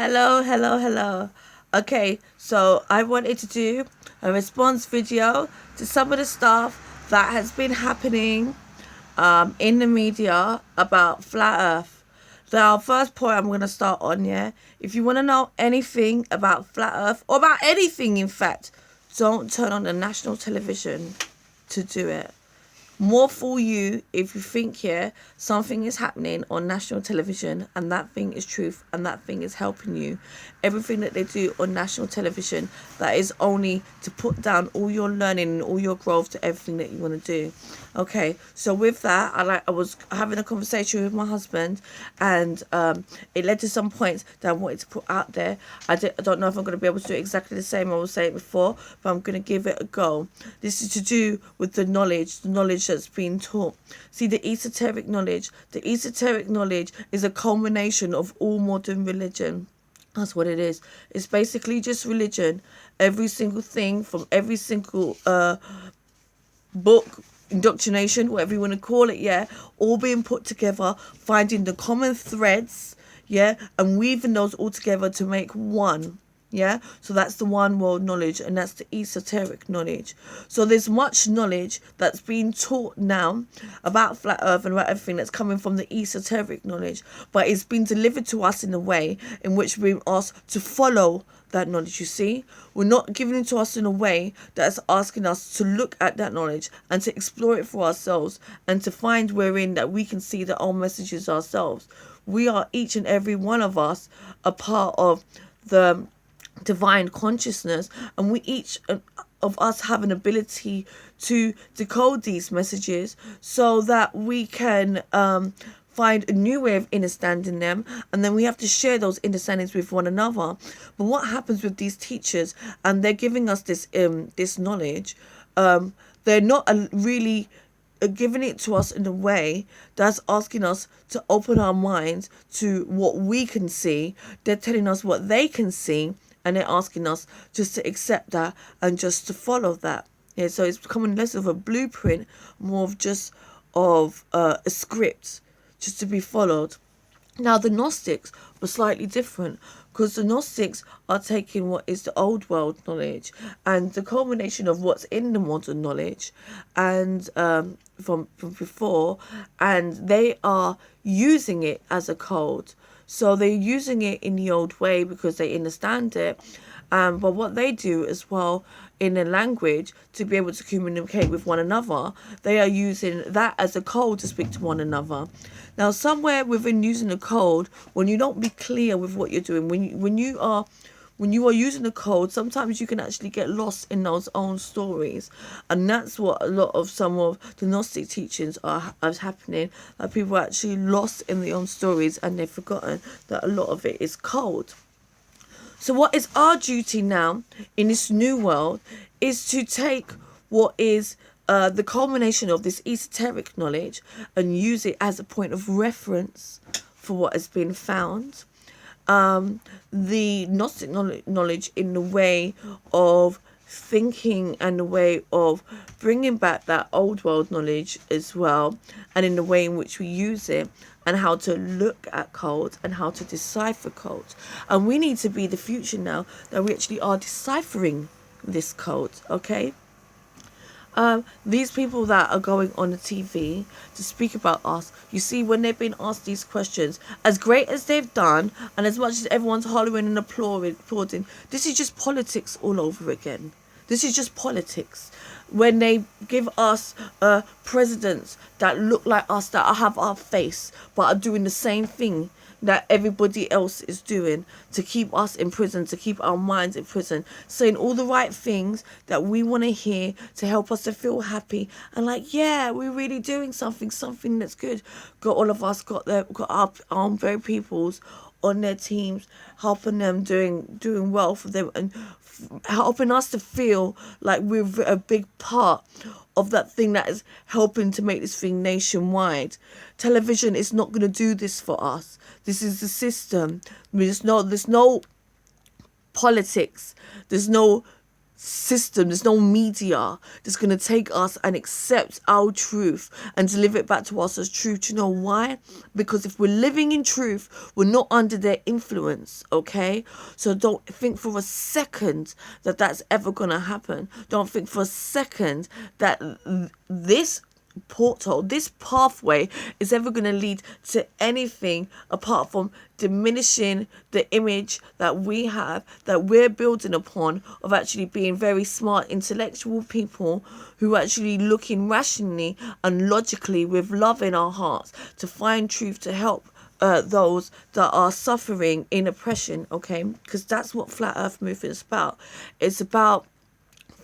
Hello, hello, hello. Okay, so I wanted to do a response video to some of the stuff that has been happening in the media about flat earth. Now, first point I'm going to start on, yeah? If you want to know anything about flat earth, or about anything in fact, don't turn on the national television to do it. More for you if you think, yeah, something is happening on national television and that thing is truth and that thing is helping you. Everything that they do on national television, that is only to put down all your learning and all your growth to everything that you want to do. Okay, so with that, I was having a conversation with my husband, and it led to some points that I wanted to put out there. I don't know if I'm going to be able to do exactly the same I was saying before, but I'm going to give it a go. This is to do with the knowledge that's been taught. See, the esoteric knowledge is a culmination of all modern religion. That's what it is. It's basically just religion. Every single thing from every single book, indoctrination, whatever you want to call it, yeah, all being put together, finding the common threads, yeah, and weaving those all together to make one. Yeah, so that's the one world knowledge, and that's the esoteric knowledge. So there's much knowledge that's being taught now about flat earth and about everything that's coming from the esoteric knowledge, but it's been delivered to us in a way in which we're being asked to follow that knowledge. You see, we're not giving it to us in a way that's asking us to look at that knowledge and to explore it for ourselves and to find wherein that we can see the own messages ourselves. We are, each and every one of us, a part of the divine consciousness, and we each of us have an ability to decode these messages so that we can find a new way of understanding them, and then we have to share those understandings with one another. But what happens with these teachers, and they're giving us this knowledge, they're not really giving it to us in a way that's asking us to open our minds to what we can see. They're telling us what they can see, and they're asking us just to accept that and just to follow that. Yeah, so it's becoming less of a blueprint, more of just of a script just to be followed. Now, the Gnostics were slightly different, because the Gnostics are taking what is the old world knowledge and the culmination of what's in the modern knowledge and from before, and they are using it as a code. So they're using it in the old way because they understand it. But what they do as well in a language to be able to communicate with one another, they are using that as a code to speak to one another. Now, somewhere within using a code, when you don't be clear with what you're doing, when you are using a code, sometimes you can actually get lost in those own stories, and that's what a lot of some of the Gnostic teachings are happening. That people are actually lost in their own stories, and they've forgotten that a lot of it is code. So what is our duty now in this new world is to take what is the culmination of this esoteric knowledge and use it as a point of reference for what has been found. The Gnostic knowledge in the way of thinking and the way of bringing back that old world knowledge as well, and in the way in which we use it, and how to look at codes and how to decipher codes. And we need to be the future now that we actually are deciphering this code, okay? These people that are going on the TV to speak about us, you see, when they've been asked these questions, as great as they've done, and as much as everyone's hollering and applauding, this is just politics all over again. This is just politics. When they give us presidents that look like us, that have our face, but are doing the same thing that everybody else is doing to keep us in prison, to keep our minds in prison, saying all the right things that we want to hear to help us to feel happy and like, yeah, we're really doing something that's good. Got all of us got our own very peoples on their teams, helping them doing well for them, and helping us to feel like we're a big part of that thing that is helping to make this thing nationwide. Television is not going to do this for us. This is the system. There's no politics. There's no system, there's no media that's going to take us and accept our truth and deliver it back to us as truth. You know why? Because if we're living in truth, we're not under their influence, okay? So don't think for a second that that's ever going to happen. Don't think for a second that this portal, this pathway is ever going to lead to anything apart from diminishing the image that we have, that we're building upon, of actually being very smart, intellectual people who are actually looking rationally and logically with love in our hearts to find truth to help those that are suffering in oppression, okay? Because that's what Flat Earth Movement is about. It's about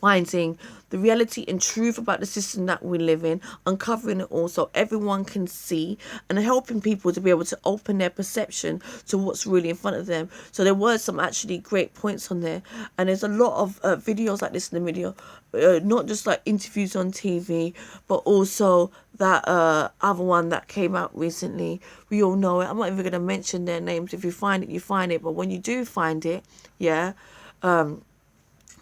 finding the reality and truth about the system that we live in, uncovering it all so everyone can see, and helping people to be able to open their perception to what's really in front of them. So there were some actually great points on there, and there's a lot of videos like this in the video, not just like interviews on TV, but also that other one that came out recently. We all know it. I'm not even going to mention their names. If you find it, you find it. But when you do find it, yeah,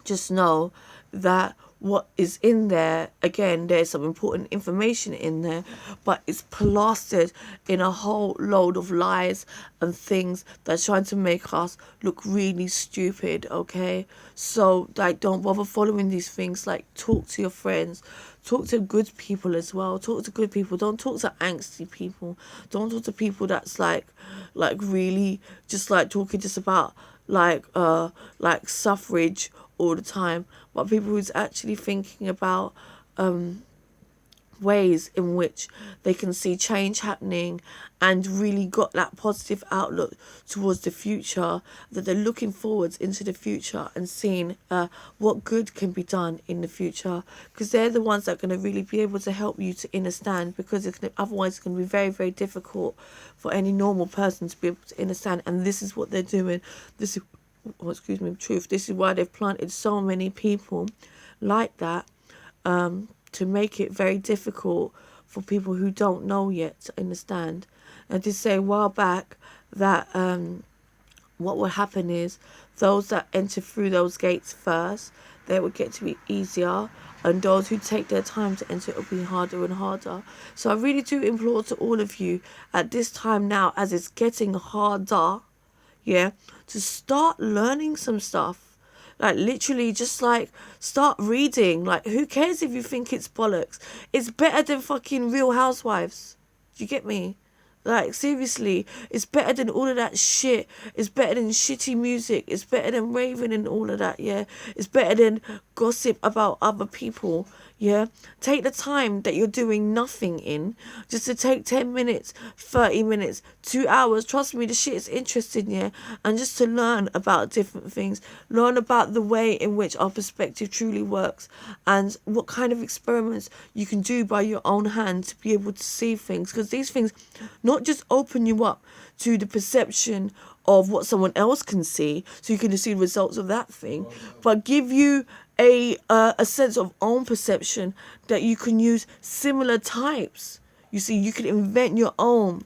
just know that what is in there, again, there's some important information in there, but it's plastered in a whole load of lies and things that's trying to make us look really stupid, okay? So, like, don't bother following these things. Like, talk to your friends, talk to good people as well. Talk to good people. Don't talk to angsty people. Don't talk to people that's like really just like talking just about like suffrage all the time, but people who's actually thinking about ways in which they can see change happening and really got that positive outlook towards the future, that they're looking forwards into the future and seeing what good can be done in the future, because they're the ones that are going to really be able to help you to understand, because otherwise it's going to be very, very difficult for any normal person to be able to understand. And this is what they're doing. This is truth. This is why they've planted so many people like that, to make it very difficult for people who don't know yet to understand. And to say a while back that what will happen is those that enter through those gates first, they will get to be easier, and those who take their time to enter, it will be harder and harder. So I really do implore to all of you at this time now, as it's getting harder, yeah, to start learning some stuff. Like, literally, just like start reading. Like, who cares if you think it's bollocks? It's better than fucking Real Housewives. Do you get me? Like, seriously, it's better than all of that shit. It's better than shitty music. It's better than raving and all of that, yeah? It's better than gossip about other people, yeah? Take the time that you're doing nothing in, just to take 10 minutes, 30 minutes, 2 hours. Trust me, the shit is interesting, yeah? And just to learn about different things. Learn about the way in which our perspective truly works, and what kind of experiments you can do by your own hand to be able to see things. Because these things not just open you up to the perception of what someone else can see, so you can see the results of that thing, but give you a sense of own perception that you can use similar types. You see, you can invent your own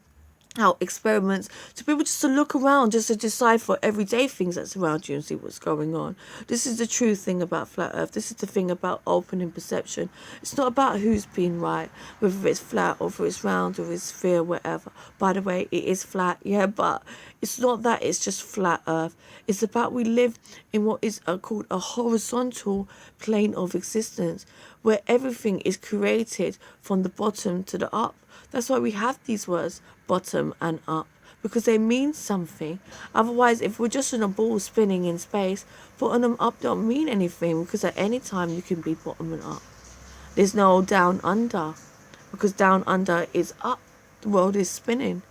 experiments to be able just to look around, just to decipher everyday things that's around you and see what's going on. This is the true thing about Flat Earth. This is the thing about opening perception. It's not about who's been right, whether it's flat or whether it's round or it's sphere, whatever. By the way, it is flat, yeah, but it's not that. It's just Flat Earth. It's about we live in what is called a horizontal plane of existence, where everything is created from the bottom to the up. That's why we have these words, bottom and up, because they mean something. Otherwise, if we're just in a ball spinning in space, bottom and up don't mean anything, because at any time you can be bottom and up. There's no down under, because down under is up. The world is spinning.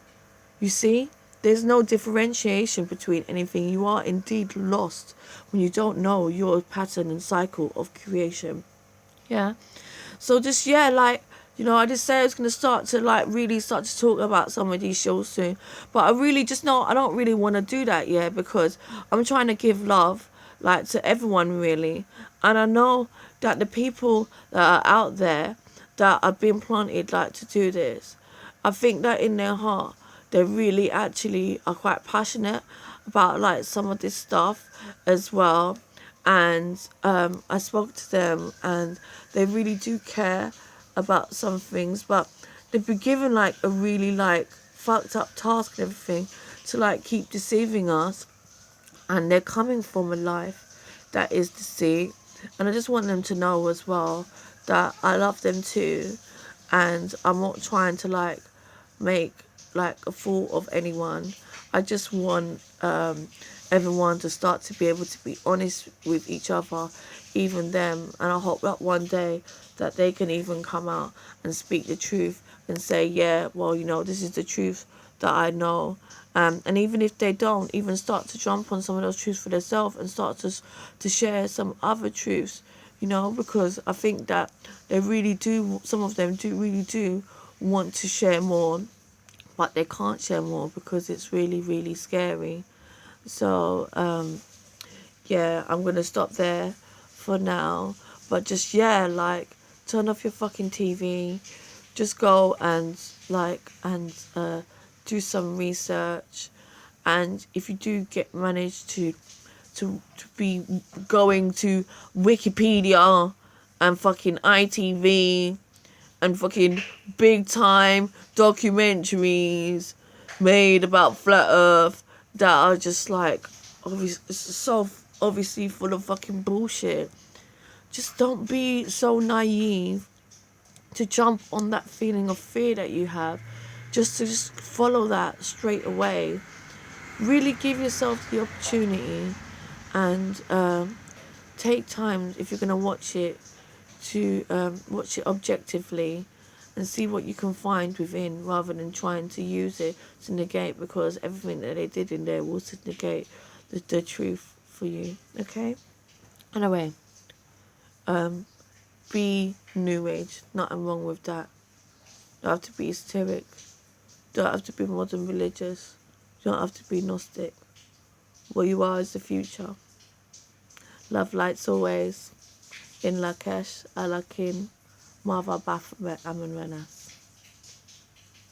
You see? There's no differentiation between anything. You are indeed lost when you don't know your pattern and cycle of creation. Yeah? So just, yeah, like, you know, I just say I was going to start to, like, really start to talk about some of these shows soon. But I really just know I don't really want to do that, yeah, because I'm trying to give love, like, to everyone, really. And I know that the people that are out there that are being planted, like, to do this, I think that in their heart, they really actually are quite passionate about, like, some of this stuff as well. And I spoke to them, and they really do care about some things, but they've been given like a really like fucked up task and everything to like keep deceiving us, and they're coming from a life that is deceit. And I just want them to know as well that I love them too, and I'm not trying to like make like a fool of anyone. I just want everyone to start to be able to be honest with each other, even them. And I hope that one day that they can even come out and speak the truth and say, yeah, well, you know, this is the truth that I know. And even if they don't, even start to jump on some of those truths for themselves and start to share some other truths, you know, because I think that they really do, some of them do really do want to share more, but they can't share more because it's really, really scary. So, yeah, I'm going to stop there for now. But just, yeah, like, turn off your fucking TV. Just go and, like, and do some research. And if you do manage to be going to Wikipedia and fucking ITV and fucking big time documentaries made about flat earth that are just like so obviously full of fucking bullshit. Just don't be so naive to jump on that feeling of fear that you have, just follow that straight away. Really give yourself the opportunity, and take time if you're going to watch it to watch it objectively and see what you can find within, rather than trying to use it to negate, because everything that they did in there was to negate the truth for you. Okay? Anyway, be new age. Nothing wrong with that. Don't have to be esoteric. Don't have to be modern religious. Don't have to be Gnostic. What you are is the future. Love lights always. In Lakesh, Alakin, Marva Baphomet, Amun Rana.